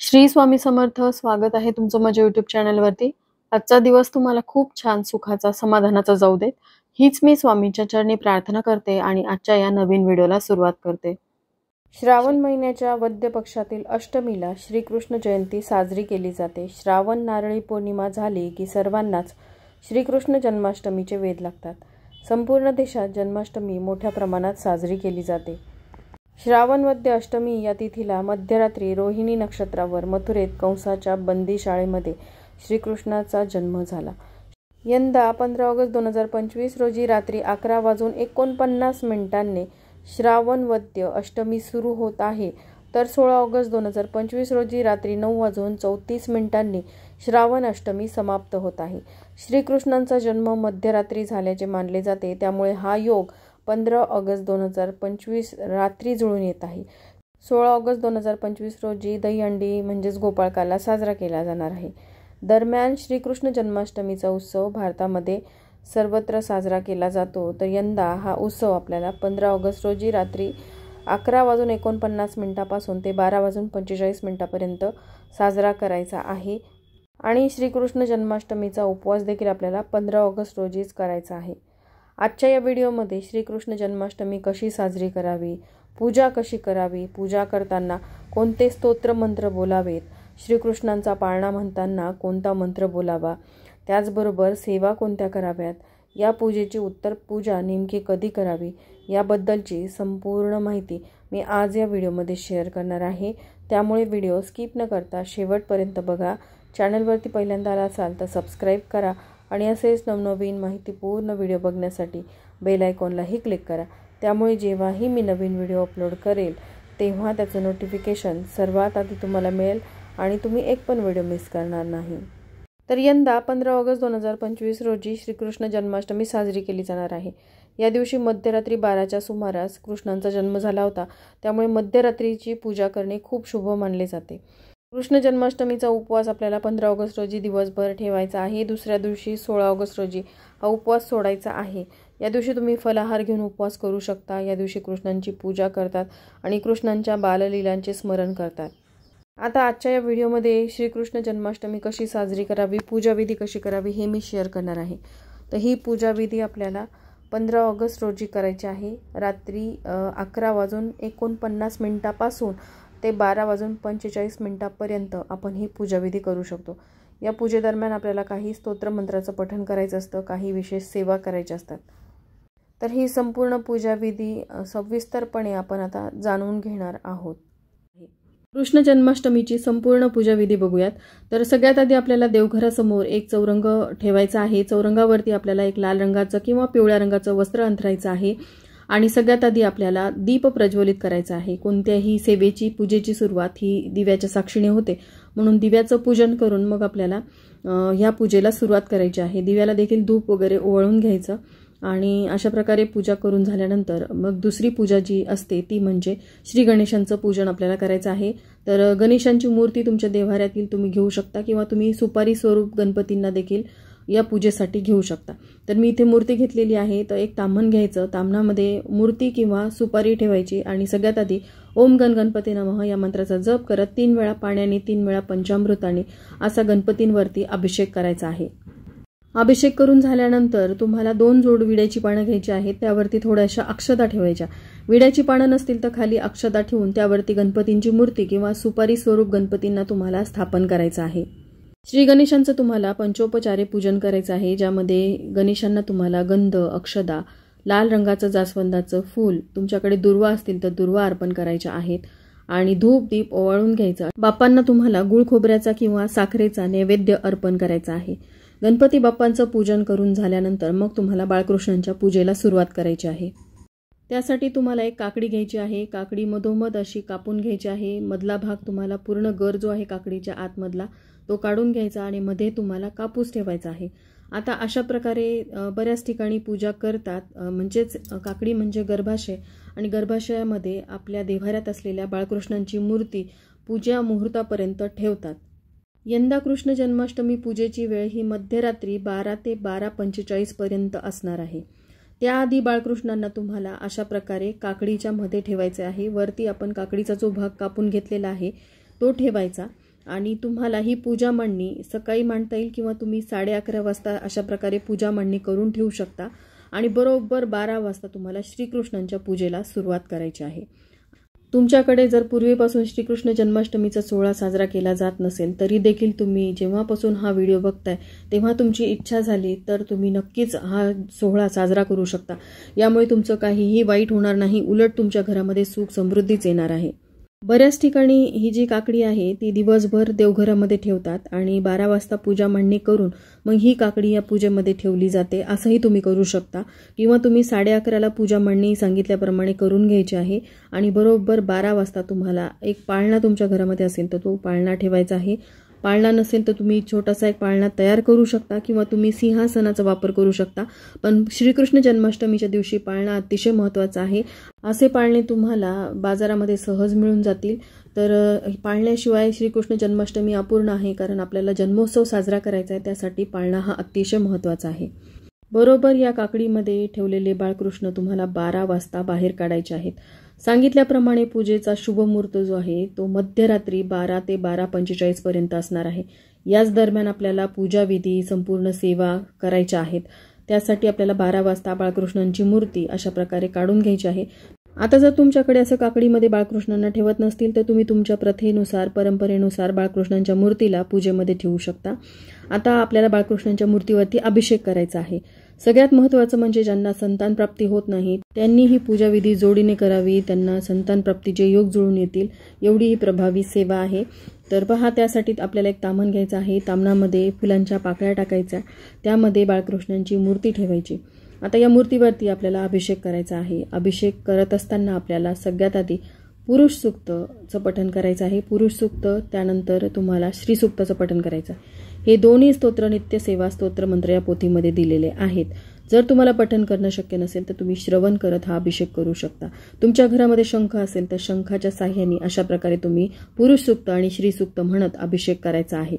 श्री स्वामी समर्थ. स्वागत आहे तुमचं माझ्या YouTube चॅनलवरती. आजचा दिवस तुम्हाला खूप छान, सुखाचा, समाधानाचा जाऊ देत, हीच मी स्वामींच्या चरणी प्रार्थना करते आणि आजच्या या नवीन व्हिडिओला सुरुवात करते. श्रावण महिन्याच्या वद्य पक्षातील अष्टमीला श्रीकृष्ण जयंती साजरी केली जाते. श्रावण नारळी पौर्णिमा झाली की सर्वांनाच श्रीकृष्ण जन्माष्टमीचे वेध लागतात. संपूर्ण देशात जन्माष्टमी मोठ्या प्रमाणात साजरी केली जाते. श्रावण वद्य अष्टमी या तिथीला मध्यरात्री रोहिणी नक्षत्रावर मथुरेत कंसाच्या बंदी शाळेमध्ये श्रीकृष्णाचा जन्म झाला. यंदा 15 ऑगस्ट 2025 रोजी रात्री 11:49 श्रावण वद्य अष्टमी सुरू होत आहे, तर 16 ऑगस्ट 2025 रोजी रात्री 9:34 श्रावण अष्टमी समाप्त होत आहे. श्रीकृष्णांचा जन्म मध्यरात्री झाल्याचे मानले जाते, त्यामुळे हा योग 15 ऑगस्ट 2025 रात्री जुळून येत आहे. 16 ऑगस्ट 2025 रोजी दहीहंडी म्हणजेच गोपाळकाला साजरा केला जाणार आहे. दरम्यान श्रीकृष्ण जन्माष्टमीचा उत्सव भारतामध्ये सर्वत्र साजरा केला जातो, तर यंदा हा उत्सव आपल्याला 15 ऑगस्ट रोजी रात्री 11:49 पासून ते 12:45 पर्यंत साजरा करायचा आहे. आणि श्रीकृष्ण जन्माष्टमीचा उपवास देखील आपल्याला 15 ऑगस्ट रोजीच करायचा आहे. आजच्या या व्हिडिओमध्ये श्रीकृष्ण जन्माष्टमी कशी साजरी करावी, पूजा कशी करावी, पूजा करताना कोणते स्तोत्र मंत्र बोलावेत, श्रीकृष्णांचा पाळणा म्हणताना कोणता मंत्र बोलावा, त्याचबरोबर सेवा कोणत्या कराव्यात, या पूजेची उत्तर पूजा नेमकी कधी करावी, याबद्दलची संपूर्ण माहिती मी आज या व्हिडिओमध्ये शेअर करणार आहे. त्यामुळे व्हिडिओ स्किप न करता शेवटपर्यंत बघा. चॅनलवरती पहिल्यांदा आला असाल तर सबस्क्राईब करा आणि असेच नवनवीन माहितीपूर्ण व्हिडिओ बघण्यासाठी बेल आयकॉनलाही क्लिक करा. त्यामुळे जेव्हाही मी नवीन व्हिडिओ अपलोड करेल तेव्हा त्याचं नोटिफिकेशन सर्वात आधी तुम्हाला मिळेल आणि तुम्ही एक पण व्हिडिओ मिस करणार नाही. तर यंदा 15 ऑगस्ट 2025 रोजी श्रीकृष्ण जन्माष्टमी साजरी केली जाणार आहे. या दिवशी मध्यरात्री 12च्या सुमारास कृष्णांचा जन्म झाला होता, त्यामुळे मध्यरात्रीची पूजा करणे खूप शुभ मानले जाते. कृष्ण जन्माष्टमीचा उपवास आपल्याला 15 ऑगस्ट रोजी दिवसभर ठेवायचा आहे. दुसऱ्या दिवशी 16 ऑगस्ट रोजी हा उपवास सोडायचा आहे. या दिवशी तुम्ही फलाहार घेऊन उपवास करू शकता. या दिवशी कृष्णांची पूजा करतात आणि कृष्णांच्या बाललीलांचे स्मरण करतात. आता आजच्या या व्हिडिओमध्ये श्रीकृष्ण जन्माष्टमी कशी साजरी करावी, पूजाविधी कशी करावी हे मी शेअर करणार आहे. तर ही पूजाविधी आपल्याला 15 ऑगस्ट रोजी करायची आहे. रात्री 11:49 पासून ते 12:45 पर्यंत आपण ही पूजाविधी करू शकतो. या पूजेदरम्यान आपल्याला काही स्तोत्र मंत्राचं पठण करायचं असतं, काही विशेष सेवा करायच्या असतात. तर ही संपूर्ण पूजाविधी सविस्तरपणे आपण आता जाणून घेणार आहोत. कृष्ण जन्माष्टमीची संपूर्ण पूजाविधी बघूयात. तर सगळ्यात आधी आपल्याला देवघरासमोर एक चौरंग ठेवायचा आहे. चौरंगावरती आपल्याला एक लाल रंगाचं किंवा पिवळ्या रंगाचं वस्त्र अंथरायचं आहे आणि सगळ्यात आधी आपल्याला दीप प्रज्वलित करायचा आहे. कोणत्याही सेवेची, पूजेची सुरुवात ही दिव्याच्या साक्षीने होते, म्हणून दिव्याचं पूजन करून मग आपल्याला ह्या पूजेला सुरुवात करायची आहे. दिव्याला देखील धूप वगैरे ओवाळून घ्यायचं आणि अशा प्रकारे पूजा करून झाल्यानंतर मग दुसरी पूजा जी असते ती म्हणजे श्री गणेशांचं पूजन आपल्याला करायचं आहे. तर गणेशांची मूर्ती तुमच्या देव्हाऱ्यातील तुम्ही घेऊ शकता किंवा तुम्ही सुपारी स्वरूप गणपतींना देखील या पूजेसाठी घेऊ शकता. तर मी इथे मूर्ती घेतलेली आहे. तर एक ताम्हण घ्यायचं, ताम्हणामध्ये मूर्ती किंवा सुपारी ठेवायची आणि सगळ्यात आधी ओम गण गणपती नमः या मंत्राचा जप करत 3 वेळा पाण्याने, 3 वेळा पंचामृताने असा गणपतींवरती अभिषेक करायचा आहे. अभिषेक करून झाल्यानंतर तुम्हाला 2 जोड विड्याची पानं घ्यायची आहेत. त्यावरती थोड्याशा अक्षता ठेवायच्या. विड्याची पानं नसतील तर खाली अक्षता ठेवून त्यावरती गणपतींची मूर्ती किंवा सुपारी स्वरूप गणपतींना तुम्हाला स्थापन करायचं आहे. श्री गणेशांचं तुम्हाला पंचोपचारे पूजन करायचं आहे, ज्यामध्ये गणेशांना तुम्हाला गंध, अक्षदा, लाल रंगाचं जास्वंदाचं फूल, तुमच्याकडे दुर्वा असतील तर दुर्वा अर्पण करायच्या आहेत आणि धूप दीप ओवाळून घ्यायचा. बाप्पांना तुम्हाला गुळ खोबऱ्याचा किंवा साखरेचा नैवेद्य अर्पण करायचा आहे. गणपती बाप्पांचं पूजन करून झाल्यानंतर मग तुम्हाला बाळकृष्णांच्या पूजेला सुरुवात करायची आहे. त्यासाठी तुम्हाला एक काकडी घ्यायची आहे. काकडी मधोमध अशी कापून घ्यायची आहे. मधला भाग तुम्हाला पूर्ण गर जो आहे काकडीच्या आतमधला तो काढून घ्यायचा आणि मध्ये तुम्हाला कापूस ठेवायचा आहे. आता अशा प्रकारे बऱ्याच ठिकाणी पूजा करतात, म्हणजेच काकडी म्हणजे गर्भाशय आणि गर्भाशयामध्ये आपल्या देव्हाऱ्यात असलेल्या बाळकृष्णांची मूर्ती पूजा मुहूर्तापर्यंत ठेवतात. यंदा कृष्ण जन्माष्टमी पूजेची वेळ ही मध्यरात्री 12 ते 12:45 पर्यंत असणार आहे. त्याआधी बाळकृष्णांना तुम्हाला अशा प्रकारे काकडीच्या मध्ये ठेवायचे आहे. वरती आपण काकडीचा जो भाग कापून घेतलेला आहे तो ठेवायचा आणि तुम्हाला ही पूजा मांडणी सकाळी मांडता येईल किंवा तुम्ही 11:30 वाजता अशा प्रकारे पूजा मांडणी करून ठेवू शकता आणि बरोबर 12 वाजता तुम्हाला श्रीकृष्णांच्या पूजेला सुरुवात करायची आहे. तुमच्याकडे जर पूर्वीपासून श्रीकृष्ण जन्माष्टमीचा सोहळा साजरा केला जात नसेल तरी देखील तुम्ही जेव्हापासून हा व्हिडिओ बघताय तेव्हा तुमची इच्छा झाली तर तुम्ही नक्कीच हा सोहळा साजरा करू शकता. यामुळे तुमचं काहीही वाईट होणार नाही, उलट तुमच्या घरामध्ये सुख समृद्धीच येणार आहे. बऱ्याच ठिकाणी ही जी काकडी आहे ती दिवसभर देवघरामध्ये ठेवतात आणि 12 वाजता पूजा मांडणी करून मग ही काकडी या पूजेमध्ये ठेवली जाते. असंही तुम्ही करू शकता किंवा तुम्ही 11:30ला पूजा मांडणी सांगितल्याप्रमाणे करून घ्यायची आहे आणि बरोबर 12 वाजता तुम्हाला एक पाळणा तुमच्या घरामध्ये असेल तर तो पाळणा ठेवायचा आहे. पाळणा नसेल तर तुम्ही छोटासा एक पाळणा तयार करू शकता किंवा तुम्ही सिंहासनाचा वापर करू शकता. पण श्रीकृष्ण जन्माष्टमीच्या दिवशी पाळणा अतिशय महत्त्वाचा आहे. असे पाळणे तुम्हाला बाजारामध्ये सहज मिळून जातील. तर पाळण्याशिवाय श्रीकृष्ण जन्माष्टमी अपूर्ण आहे, कारण आपल्याला जन्मोत्सव साजरा करायचा आहे, त्यासाठी पाळणा हा अतिशय महत्त्वाचा आहे. बरोबर या काकडीमध्ये ठेवलेले बाळकृष्ण तुम्हाला 12 वाजता बाहेर काढायचे आहेत. सांगितल्याप्रमाणे पूजेचा शुभ मुहूर्त जो आहे तो मध्यरात्री 12 ते 12:45 पर्यंत असणार आहे. याच दरम्यान आपल्याला पूजाविधी संपूर्ण सेवा करायच्या आहेत. त्यासाठी आपल्याला 12 वाजता बाळकृष्णांची मूर्ती अशा प्रकारे काढून घ्यायची आहे. आता जर तुमच्याकडे असं काकडीमध्ये बाळकृष्णांना ठेवत नसतील तर तुम्ही तुमच्या प्रथेनुसार परंपरेनुसार बाळकृष्णांच्या मूर्तीला पूजेमध्ये ठेवू शकता. आता आपल्याला बाळकृष्णांच्या मूर्तीवरती अभिषेक करायचा आहे. सगळ्यात महत्त्वाचं म्हणजे ज्यांना संतान प्राप्ती होत नाही त्यांनी ही पूजाविधी जोडीने करावी. त्यांना संतान प्राप्तीचे योग जुळून येतील एवढी ही प्रभावी सेवा आहे. तर पहा, त्यासाठी आपल्याला एक ताम्हण घ्यायचं आहे. ताम्हणामध्ये फुलांच्या पाकळ्या टाकायच्या, त्यामध्ये बाळकृष्णांची मूर्ती ठेवायची. आता या मूर्तीवरती आपल्याला अभिषेक करायचा आहे. अभिषेक करत असताना आपल्याला सगळ्यात आधी पुरुष सूक्तचं पठण करायचं आहे. पुरुष सूक्त, त्यानंतर तुम्हाला श्री सूक्ताचं पठण करायचं आहे. हे दोन्ही स्तोत्र नित्यसेवा स्तोत्र मंत्र या पोथीमध्ये दिलेले आहेत. जर तुम्हाला पठण करणं शक्य नसेल तर तुम्ही श्रवण करत हा अभिषेक करू शकता. तुमच्या घरामध्ये शंख असेल तर शंखाच्या साह्याने अशा प्रकारे तुम्ही पुरुष सूक्त आणि श्री सूक्त म्हणत अभिषेक करायचा आहे.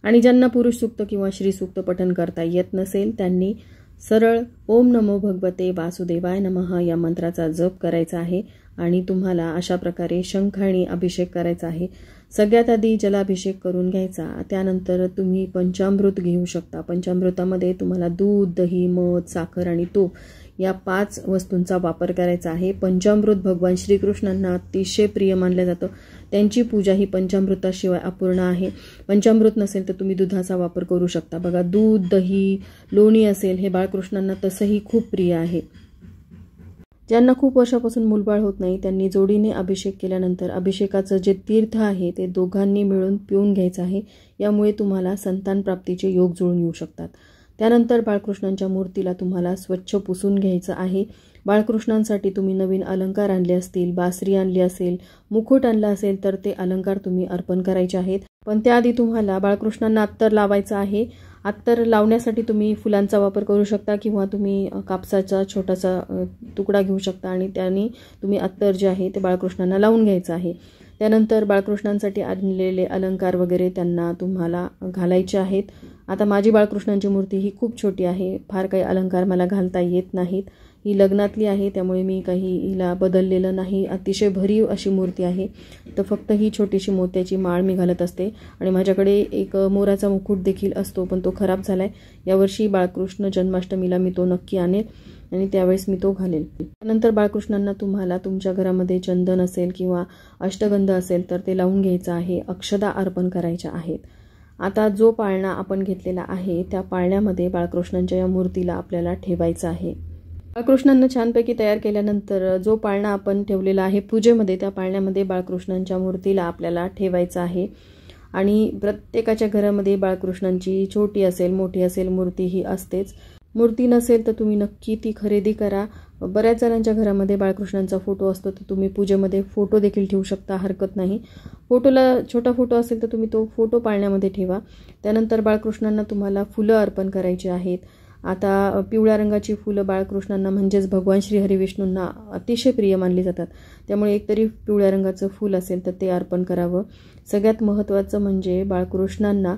आणि ज्यांना पुरुष सूक्त किंवा श्री सूक्त पठण करता येत नसेल त्यांनी सरळ ओम नमो भगवते वासुदेवाय नमः या मंत्राचा जप करायचा आहे आणि तुम्हाला अशा प्रकारे शंखाने अभिषेक करायचा आहे. सगळ्यात आधी जलाभिषेक करून घ्यायचा. त्यानंतर तुम्ही पंचामृत घेऊ शकता. पंचामृतामध्ये तुम्हाला दूध, दही, मध, साखर आणि तूप या 5 वस्तूंचा वापर करायचा आहे. पंचामृत भगवान श्रीकृष्णांना अतिशय प्रिय मानलं जातं. त्यांची पूजा ही पंचामृताशिवाय अपूर्ण आहे. पंचामृत नसेल तर तुम्ही दुधाचा वापर करू शकता. बघा, दूध, दही, लोणी असेल हे बाळकृष्णांना तसंही खूप प्रिय आहे. ज्यांना खूप वर्षापासून मूलबाळ होत नाही त्यांनी जोडीने अभिषेक केल्यानंतर अभिषेकाचं जे तीर्थ आहे ते दोघांनी मिळून पिऊन घ्यायचं आहे. यामुळे तुम्हाला संतान प्राप्तीचे योग जुळून येऊ शकतात. त्यानंतर बाळकृष्णांच्या मूर्तीला तुम्हाला स्वच्छ पुसून घ्यायचं आहे. बाळकृष्णांसाठी तुम्ही नवीन अलंकार आणले असतील, बासरी आणली असेल, मुकुट आणला असेल तर ते अलंकार तुम्ही अर्पण करायचे आहेत. पण त्याआधी तुम्हाला बाळकृष्णांना अत्तर लावायचं आहे. अत्तर लावण्यासाठी तुम्ही फुलांचा वापर करू शकता किंवा तुम्ही कापसाचा छोटासा तुकडा घेऊ शकता आणि त्याने तुम्ही अत्तर जे आहे ते बाळकृष्णांना लावून घ्यायचं आहे. त्यानंतर बाळकृष्णांसाठी आणलेले अलंकार वगैरे त्यांना तुम्हाला घालायचे आहेत. आता माझी बाळकृष्णांची मूर्ती ही खूप छोटी आहे. फार काही अलंकार मला घालता येत नाहीत. ही लग्नातली आहे त्यामुळे मी काही हिला बदललेलं नाही. अतिशय भरीव अशी मूर्ती आहे. तर फक्त ही छोटीशी मोत्याची माळ मी घालत असते आणि माझ्याकडे एक मोराचा मुकुट देखील असतो पण तो खराब झाला आहे. यावर्षी बाळकृष्ण जन्माष्टमीला मी तो नक्की आणेल आणि त्यावेळेस मी तो घालेल. त्यानंतर बाळकृष्णांना तुम्हाला तुमच्या घरामध्ये चंदन असेल किंवा अष्टगंध असेल तर ते लावून घ्यायचं आहे. अक्षदा अर्पण करायच्या आहेत. आता जो पाळणा आपण घेतलेला आहे त्या पाळण्यामध्ये बाळकृष्णांच्या या मूर्तीला आपल्याला ठेवायचं आहे. बाळकृष्णांना छानपैकी तयार केल्यानंतर जो पाळणा आपण ठेवलेला आहे पूजेमध्ये त्या पाळण्यामध्ये बाळकृष्णांच्या मूर्तीला आपल्याला ठेवायचं आहे. आणि प्रत्येकाच्या घरामध्ये बाळकृष्णांची छोटी असेल मोठी असेल मूर्ती ही असतेच. मूर्ती नसेल तर तुम्ही नक्की ती खरेदी करा. बऱ्याच जणांच्या घरामध्ये बाळकृष्णांचा फोटो असतो तर तुम्ही पूजेमध्ये फोटो देखील ठेवू शकता, हरकत नाही. फोटोला छोटा फोटो असेल तर तुम्ही तो फोटो पाळण्यामध्ये ठेवा. त्यानंतर बाळकृष्णांना तुम्हाला फुलं अर्पण करायची आहेत. आता पिवळ्या रंगाची फुलं बाळकृष्णांना म्हणजेच भगवान श्री हरिविष्णूंना अतिशय प्रिय मानली जातात. त्यामुळे एकतरी पिवळ्या रंगाचं फूल असेल तर ते अर्पण करावं. सगळ्यात महत्त्वाचं म्हणजे बाळकृष्णांना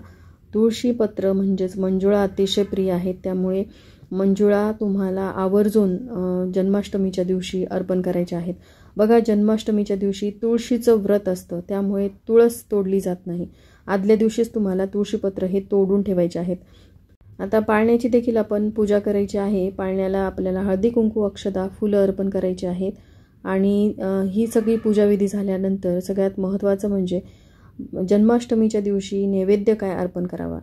तुळशीपत्र म्हणजेच मंजुळा अतिशय प्रिय आहेत. त्यामुळे मंजुळा तुम्हाला आवर्जून जन्माष्टमीच्या दिवशी अर्पण करायच्या आहेत. बघा, जन्माष्टमीच्या दिवशी तुळशीचं व्रत असतं, त्यामुळे तुळस तोडली जात नाही. आदल्या दिवशीच तुम्हाला तुळशीपत्र हे तोडून ठेवायचे आहेत. आता पाळण्याची देखील आपण पूजा करायची आहे. पाळण्याला आपल्याला हळदी कुंकू अक्षता फुलं अर्पण करायची आहेत. आणि ही सगळी पूजाविधी झाल्यानंतर सगळ्यात महत्त्वाचं म्हणजे जन्माष्टमीच्या दिवशी नैवेद्य काय अर्पण करावा.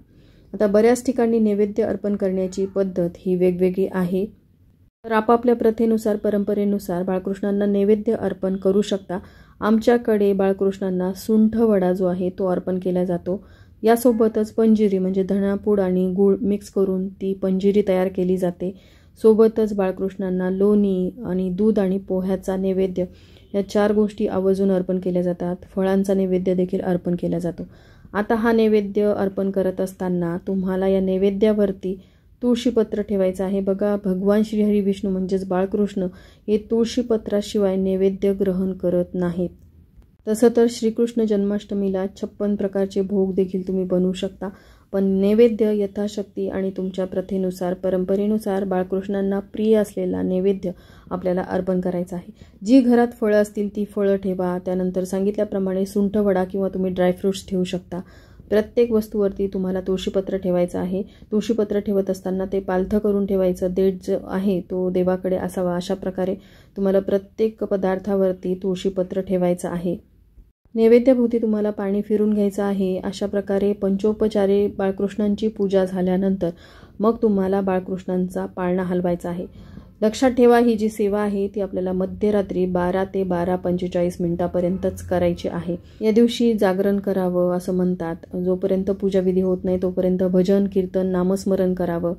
आता बऱ्याच ठिकाणी नैवेद्य अर्पण करण्याची पद्धत ही वेगवेगळी आहे. तर आपापल्या प्रथेनुसार परंपरेनुसार बाळकृष्णांना नैवेद्य अर्पण करू शकता. आमच्याकडे बाळकृष्णांना सुंठवडा जो आहे तो अर्पण केला जातो. यासोबतच पंजिरी म्हणजे धणापूड आणि गूळ मिक्स करून ती पंजिरी तयार केली जाते. सोबतच बाळकृष्णांना लोणी आणि दूध आणि पोह्याचा नैवेद्य या 4 गोष्टी आवर्जून अर्पण केल्या जातात. फळांचा नैवेद्य देखील अर्पण केला जातो. आता हा नैवेद्य अर्पण करत असताना तुम्हाला या नैवेद्यावरती तुळशीपत्र ठेवायचं आहे. बघा, भगवान श्रीहरी विष्णू म्हणजेच बाळकृष्ण हे तुळशीपत्राशिवाय नैवेद्य ग्रहण करत नाहीत. तसं तर श्रीकृष्ण जन्माष्टमीला 56 प्रकारचे भोग देखील तुम्ही बनवू शकता, पण नैवेद्य यथाशक्ती आणि तुमच्या प्रथेनुसार परंपरेनुसार बाळकृष्णांना प्रिय असलेला नैवेद्य आपल्याला अर्पण करायचा आहे. जी घरात फळं असतील ती फळं ठेवा. त्यानंतर सांगितल्याप्रमाणे सुंठवडा किंवा तुम्ही ड्रायफ्रूट्स ठेवू शकता. प्रत्येक वस्तूवरती तुम्हाला तुळशीपत्र ठेवायचं आहे. तुळशीपत्र ठेवत असताना ते पालथं करून ठेवायचं. देठ जो आहे तो देवाकडे असावा. अशा प्रकारे तुम्हाला प्रत्येक पदार्थावरती तुळशीपत्र ठेवायचं आहे. नैवेद्याभोवती तुम्हाला पाणी फिरून घ्यायचं आहे. अशा प्रकारे पंचोपचारे बाळकृष्णांची पूजा झाल्यानंतर मग तुम्हाला बाळकृष्णांचा पाळणा हलवायचा आहे. लक्षात ठेवा, ही जी सेवा आहे ती आपल्याला मध्यरात्री 12 ते 12:45 मिनिटापर्यंतच करायची आहे. या दिवशी जागरण करावं असं म्हणतात. जोपर्यंत पूजाविधी होत नाही तोपर्यंत भजन कीर्तन नामस्मरण करावं.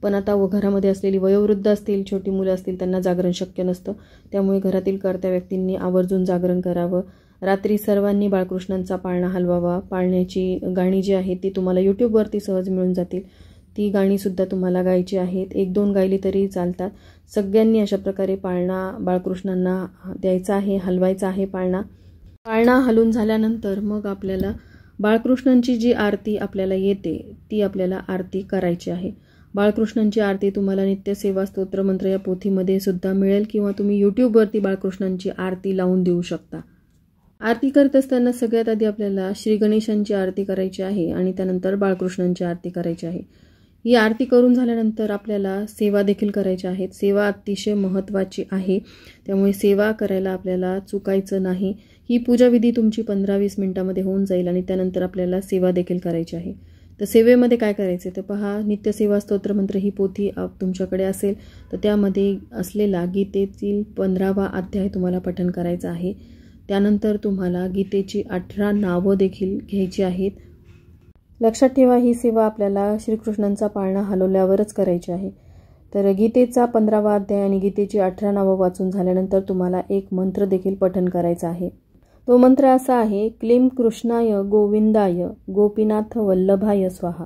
पण आता घरामध्ये असलेली वयोवृद्ध असतील, छोटी मुलं असतील, त्यांना जागरण शक्य नसतं. त्यामुळे घरातील कर्त्या व्यक्तींनी आवर्जून जागरण करावं. रात्री सर्वांनी बाळकृष्णांचा पाळणा हलवावा. पाळण्याची गाणी जी आहेत ती तुम्हाला यूट्यूबवरती सहज मिळून जातील. ती गाणीसुद्धा तुम्हाला गायची आहेत. 1-2 गायली तरी चालतात. सगळ्यांनी अशा प्रकारे पाळणा बाळकृष्णांना द्यायचा आहे, हलवायचा आहे. पाळणा हलवून झाल्यानंतर मग आपल्याला बाळकृष्णांची जी आरती आपल्याला येते ती आपल्याला आरती करायची आहे. बाळकृष्णांची आरती तुम्हाला नित्यसेवा स्तोत्रमंत्र या पोथीमध्ये सुद्धा मिळेल किंवा तुम्ही यूट्यूबवरती बाळकृष्णांची आरती लावून देऊ शकता. आरती करत असताना सगळ्यात आधी आपल्याला श्री गणेशांची आरती करायची आहे आणि त्यानंतर बाळकृष्णांची आरती करायची आहे. ही आरती करून झाल्यानंतर आपल्याला सेवा देखील करायच्या आहेत. सेवा अतिशय महत्त्वाची आहे, त्यामुळे सेवा करायला आपल्याला चुकायचं नाही. ही पूजाविधी तुमची 15-20 मिनिटांमध्ये होऊन जाईल आणि त्यानंतर आपल्याला सेवा देखील करायची आहे. तर सेवेमध्ये काय करायचे तर पहा, नित्यसेवा स्तोत्रमंत्र ही पोथी तुमच्याकडे असेल तर त्यामध्ये असलेला गीतेतील 15वा अध्याय तुम्हाला पठण करायचा आहे. त्यानंतर तुम्हाला गीतेची 18 नावं देखील घ्यायची आहेत. लक्षात ठेवा, ही सेवा आपल्याला श्रीकृष्णांचा पाळणा हलवल्यावरच करायची आहे. तर गीतेचा 15वा अध्याय आणि गीतेची 18 नावं वाचून झाल्यानंतर तुम्हाला एक मंत्र देखील पठण करायचा आहे. तो मंत्र असा आहे, क्लीम कृष्णाय गोविंदाय गोपीनाथ वल्लभाय स्वाहा.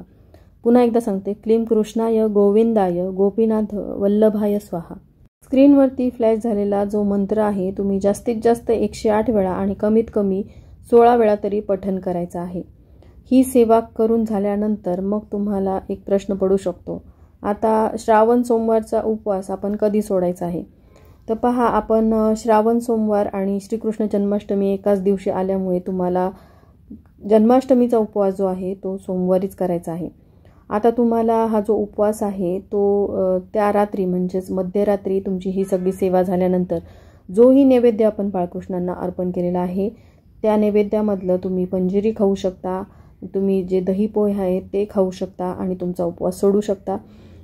पुन्हा एकदा सांगते, क्लीम कृष्णाय गोविंदाय गोपीनाथ वल्लभाय स्वाहा. स्क्रीनवरती फ्लॅश झालेला जो मंत्र आहे तुम्ही जास्तीत जास्त 108 वेळा आणि कमीत कमी 16 वेळा तरी पठण करायचा आहे. ही सेवा करून झाल्यानंतर मग तुम्हाला एक प्रश्न पडू शकतो, आता श्रावण सोमवारचा उपवास आपण कधी सोडायचा आहे. तर पहा, आपण श्रावण सोमवार आणि श्रीकृष्ण जन्माष्टमी एकाच दिवशी आल्यामुळे तुम्हाला जन्माष्टमीचा उपवास जो आहे तो सोमवारीच करायचा आहे. आता तुम्हाला हा जो उपवास आहे तो त्या रात्री म्हणजेच मध्यरात्री तुमची ही सगळी सेवा झाल्यानंतर जोही नैवेद्य आपण बाळकृष्णांना अर्पण केलेला आहे त्या नैवेद्यामधलं तुम्ही पंजिरी खाऊ शकता. तुम्ही जे दही पोहे आहेत ते खाऊ शकता आणि तुमचा उपवास सोडू शकता.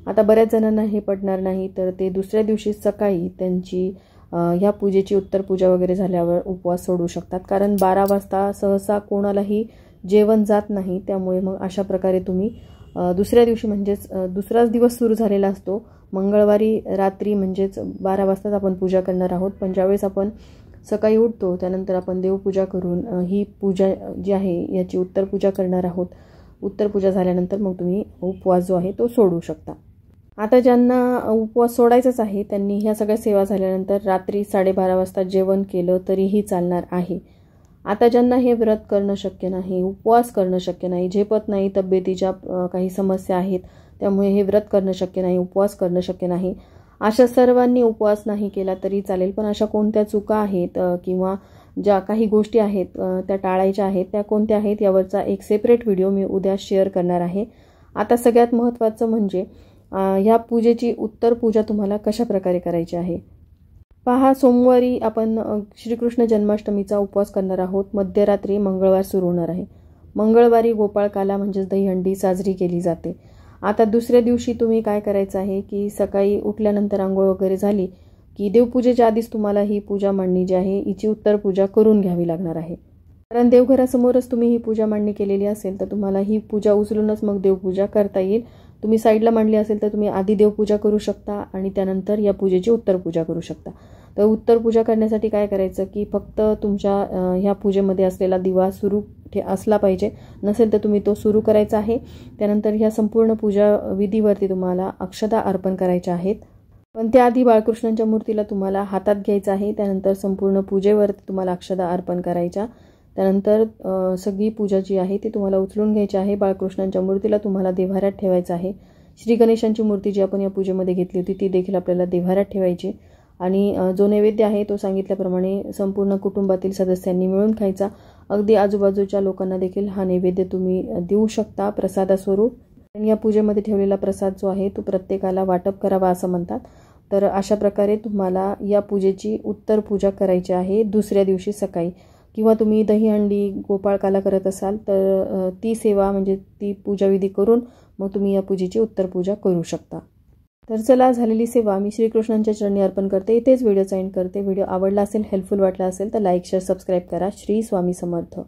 आता बऱ्याच जणांना हे पटणार नाही, तर ते दुसऱ्या दिवशी सकाळी त्यांची ह्या पूजेची उत्तर पूजा वगैरे झाल्यावर उपवास सोडू शकतात. कारण 12 वाजता सहसा कोणालाही जेवण जात नाही. त्यामुळे मग अशा प्रकारे तुम्ही दुसऱ्या दिवशी म्हणजेच दुसराच दिवस सुरू झालेला असतो, मंगळवारी रात्री म्हणजेच 12 वाजताच आपण पूजा करणार आहोत. पण ज्यावेळेस आपण सकाळी उठतो त्यानंतर आपण देवपूजा करून ही पूजा जी आहे याची उत्तर पूजा करणार आहोत. उत्तर पूजा झाल्यानंतर मग तुम्ही उपवास जो आहे तो सोडू शकता. आता ज्यांना उपवास सोडायचाच आहे त्यांनी ह्या सगळ्या सेवा झाल्यानंतर रात्री 12:30 वाजता जेवण केलं तरीही चालणार आहे. आता ज्यांना हे व्रत करणं शक्य नाही, उपवास करणं शक्य नाही, झेपत नाही, तब्येतीच्या काही समस्या आहेत त्यामुळे हे व्रत करणं शक्य नाही, उपवास करणं शक्य नाही, अशा सर्वांनी उपवास नाही केला तरी चालेल, पण अशा कोणत्या चुका आहेत किंवा ज्या काही गोष्टी आहेत त्या टाळायच्या आहेत, त्या कोणत्या आहेत यावरचा एक सेपरेट व्हिडिओ मी उद्या शेअर करणार आहे. आता सगळ्यात महत्त्वाचं म्हणजे ह्या पूजेची उत्तर पूजा तुम्हाला कशा प्रकारे करायची आहे. पहा, सोमवारी आपण श्रीकृष्ण जन्माष्टमीचा उपवास करणार आहोत. मध्यरात्री मंगळवार सुरू होणार आहे. मंगळवारी गोपाळकाला म्हणजेच दहीहंडी साजरी केली जाते. आता दुसऱ्या दिवशी तुम्ही काय करायचं आहे की सकाळी उठल्यानंतर आंघोळ वगैरे झाली की देवपूजेच्या आधीच तुम्हाला ही पूजा मांडणी जी आहे हिची उत्तर पूजा करून घ्यावी लागणार आहे. कारण देवघरासमोरच तुम्ही ही पूजा मांडणी केलेली असेल तर तुम्हाला ही पूजा उचलूनच मग देवपूजा करता येईल. तुम्ही साईडला मांडली असेल तर तुम्ही आधी देवपूजा करू शकता आणि त्यानंतर या पूजेची उत्तर पूजा करू शकता. तर उत्तर पूजा करण्यासाठी काय करायचं की फक्त तुमच्या ह्या पूजेमध्ये असलेला दिवा सुरू असला पाहिजे. नसेल तर तुम्ही तो सुरू करायचा आहे. त्यानंतर ह्या संपूर्ण पूजा विधीवरती तुम्हाला अक्षता अर्पण करायच्या आहेत. पण त्याआधी बाळकृष्णांच्या मूर्तीला तुम्हाला हातात घ्यायचं आहे. त्यानंतर संपूर्ण पूजेवरती तुम्हाला अक्षता अर्पण करायच्या. त्यानंतर सगळी पूजा जी आहे ती तुम्हाला उचलून घ्यायची आहे. बाळकृष्णांच्या मूर्तीला तुम्हाला देव्हाऱ्यात ठेवायचं आहे. श्री गणेशांची मूर्ती जी आपण या पूजेमध्ये घेतली होती ती देखील आपल्याला देव्हाऱ्यात ठेवायची. आणि जो नैवेद्य आहे तो सांगितल्याप्रमाणे संपूर्ण कुटुंबातील सदस्यांनी मिळून खायचा. अगदी आजूबाजूच्या लोकांना देखील हा नैवेद्य तुम्ही देऊ शकता प्रसादास्वरूप. आणि या पूजेमध्ये ठेवलेला प्रसाद जो आहे तो प्रत्येकाला वाटप करावा असं म्हणतात. तर अशा प्रकारे तुम्हाला या पूजेची उत्तर पूजा करायची आहे दुसऱ्या दिवशी सकाळी. किंवा तुम्ही दहीहंडी गोपाळकाला करत असाल तर ती सेवा म्हणजे ती पूजाविधी करून मग तुम्ही या पूजेची उत्तर पूजा करू शकता. तर चला, झालेली सेवा मी श्रीकृष्णांच्या चरणी अर्पण करते. इथेच व्हिडिओचा एंड करते. व्हिडिओ आवडला असेल, हेल्पफुल वाटला असेल तर लाईक, शेअर, सबस्क्राईब करा. श्री स्वामी समर्थ.